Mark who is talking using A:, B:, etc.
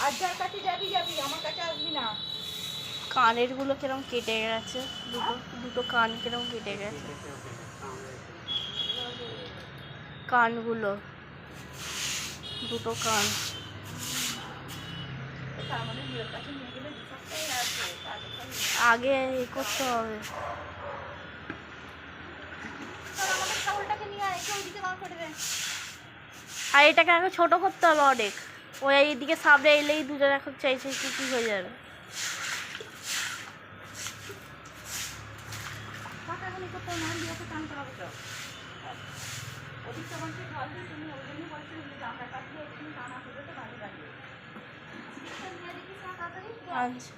A: আর যার কাছে যাবি আমার কাছে আসবি না।
B: কানের গুলো কিরম কেটে গেছে, দুটো কান কিরম কেটে গেছে, কানগুলো দুটো কান। আগে এ করতে হবে। আর এটাকে আগে ছোট করতে হবে অনেক, ওই এইদিকে সামনে এলেই দুজন এখন চাইছে কি হয়ে যাবে। আচ্ছা